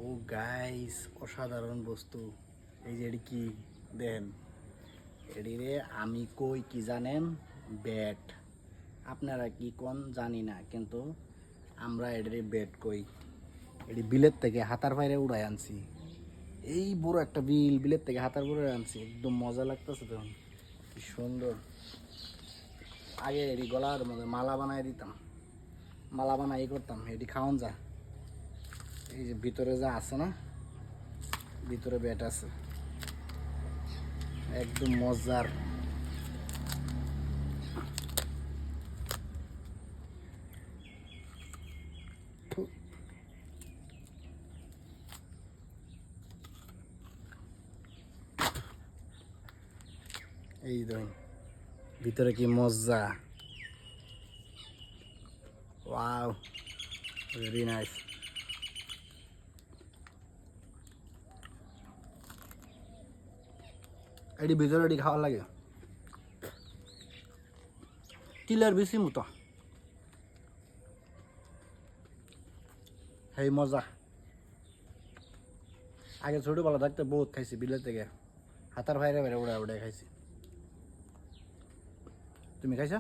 ও guys, অসাধারণ বস্তু। এই যে এটি কি দেন, এটিরে আমি কই কি জানেন? ব্যাট। আপনারা কি কোন জানি না, কিন্তু আমরা এটিরে ব্যাট কই। এটি বিলের থেকে হাতার বাইরে উড়াই আনছি। এই বড় একটা বিলের থেকে হাতার উপরে আনছি, একদম মজা লাগতেছে। তখন কি সুন্দর। আগে এটি গলার মধ্যে মালা বানাই দিতাম, মালা বানাই করতাম, এটি খাওয়ান যা। এই যে ভিতরে যা আছে না, ভিতরে ব্যাট আছে, একদম মজার। এই দেখুন ভিতরে কি মজা। Wow, very nice. এটি ভিতরে এটি খাওয়া লাগে তিলের বেশি মতো, এই মজা। আগে ছোটবেলা থাকতে বহুত খাইছি, বিলের থেকে হাতার বাইরে বাইরে উড়ে উড়ে খাইছি। তুমি খাইছা?